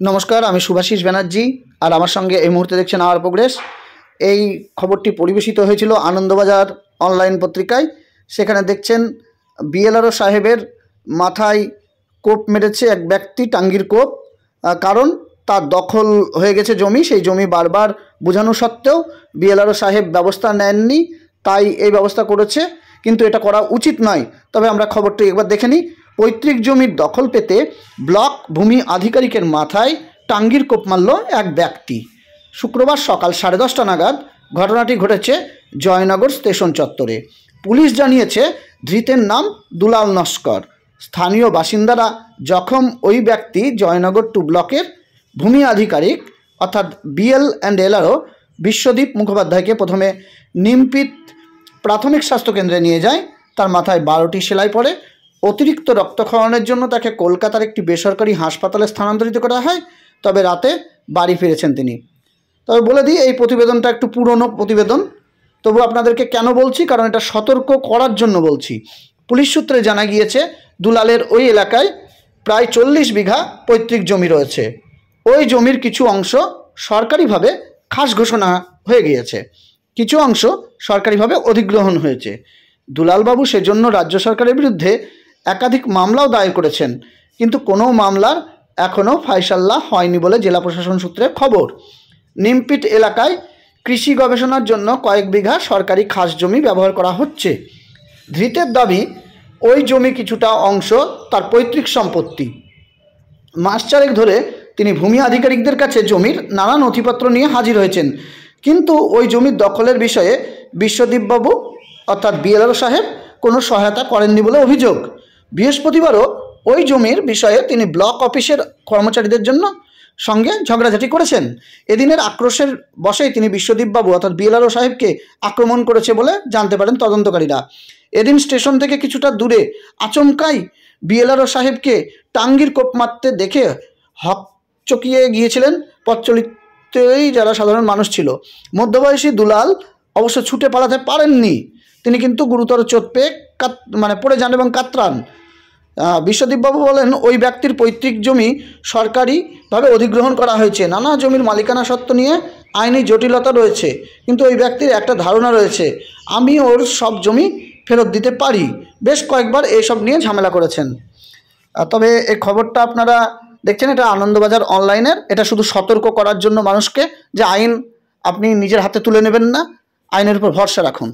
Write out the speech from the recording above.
নমস্কার, আমি শুভাশিস ব্যানার্জি। আর আমার সঙ্গে এই মুহূর্তে দেখছেন আওয়ার প্রোগ্রেস। এই খবরটি পরিবেশিত হয়েছিল আনন্দবাজার অনলাইন পত্রিকায়। সেখানে দেখছেন বিএলআরও সাহেবের মাথায় কোপ মেরেছে এক ব্যক্তি, টাঙ্গির কোপ। কারণ তার দখল হয়ে গেছে জমি। সেই জমি বারবার বোঝানো সত্ত্বেও বিএলআরও সাহেব ব্যবস্থা নেননি, তাই এই ব্যবস্থা করেছে। কিন্তু এটা করা উচিত নয়। তবে আমরা খবরটি একবার দেখে নিই। পৈতৃক জমির দখল পেতে ব্লক ভূমি আধিকারিকের মাথায় টাঙ্গির কোপ মারল এক ব্যক্তি। শুক্রবার সকাল 10:30 নাগাদ ঘটনাটি ঘটেছে জয়নগর স্টেশন চত্বরে। পুলিশ জানিয়েছে ধৃতের নাম দুলাল নস্কর। স্থানীয় বাসিন্দারা জখম ওই ব্যক্তি জয়নগর 2 ব্লকের ভূমি আধিকারিক অর্থাৎ BL&LRO বিশ্বদীপ মুখোপাধ্যায়কে প্রথমে নিমপিত প্রাথমিক স্বাস্থ্যকেন্দ্রে নিয়ে যায়। তার মাথায় 12টি সেলাই পড়ে। অতিরিক্ত রক্তক্ষরণের জন্য তাকে কলকাতার একটি বেসরকারি হাসপাতালে স্থানান্তরিত করা হয়। তবে রাতে বাড়ি ফিরেছেন তিনি। তবে বলে দিই, এই প্রতিবেদনটা একটু পুরনো প্রতিবেদন, তবু আপনাদেরকে কেন বলছি, কারণ এটা সতর্ক করার জন্য বলছি। পুলিশ সূত্রে জানা গিয়েছে দুলালের ওই এলাকায় প্রায় 40 বিঘা পৈতৃক জমি রয়েছে। ওই জমির কিছু অংশ সরকারিভাবে খাস ঘোষণা হয়ে গিয়েছে, কিছু অংশ সরকারিভাবে অধিগ্রহণ হয়েছে। দুলালবাবু সেজন্য রাজ্য সরকারের বিরুদ্ধে একাধিক মামলাও দায়ের করেছেন, কিন্তু কোনো মামলার এখনও ফায়সাল্লা হয়নি বলে জেলা প্রশাসন সূত্রে খবর। নিমপিট এলাকায় কৃষি গবেষণার জন্য কয়েক বিঘা সরকারি খাস জমি ব্যবহার করা হচ্ছে। ধৃতের দাবি ওই জমি কিছুটা অংশ তার পৈতৃক সম্পত্তি। মাস 4 ধরে তিনি ভূমি আধিকারিকদের কাছে জমির নানা নথিপত্র নিয়ে হাজির হয়েছেন, কিন্তু ওই জমির দখলের বিষয়ে বিশ্বদীপবাবু অর্থাৎ বিএলআরও সাহেব কোনো সহায়তা করেননি বলে অভিযোগ। বৃহস্পতিবারও ওই জমির বিষয়ে তিনি ব্লক অফিসের কর্মচারীদের সঙ্গে ঝগড়াঝাটি করেছেন। এদিনের আক্রোশের বশেই তিনি বিশ্বদীপবাবু অর্থাৎ বিএলআরও সাহেবকে আক্রমণ করেছে বলে জানতে পারেন তদন্তকারীরা। এদিন স্টেশন থেকে কিছুটা দূরে আচমকাই বিএলআরও সাহেবকে টাঙ্গির কোপ মারতে দেখে হকচকিয়ে গিয়েছিলেন পথচলিতই যারা সাধারণ মানুষ ছিল। মধ্যবয়সী দুলাল অবশ্য ছুটে পালাতে পারেননি। তিনি কিন্তু গুরুতর চোট পেয়ে পড়ে যান এবং কাতরান। বিশ্বদীপবাবু বলেন, ওই ব্যক্তির পৈতৃক জমি সরকারিভাবে অধিগ্রহণ করা হয়েছে। নানা জমির মালিকানা সত্ত্ব নিয়ে আইনি জটিলতা রয়েছে, কিন্তু ওই ব্যক্তির একটা ধারণা রয়েছে, আমি ওর সব জমি ফেরত দিতে পারি। বেশ কয়েকবার এইসব নিয়ে ঝামেলা করেছেন। তবে এই খবরটা আপনারা দেখছেন, এটা আনন্দবাজার অনলাইনের। এটা শুধু সতর্ক করার জন্য মানুষকে, যে আইন আপনি নিজের হাতে তুলে নেবেন না, আইনের উপর ভরসা রাখুন।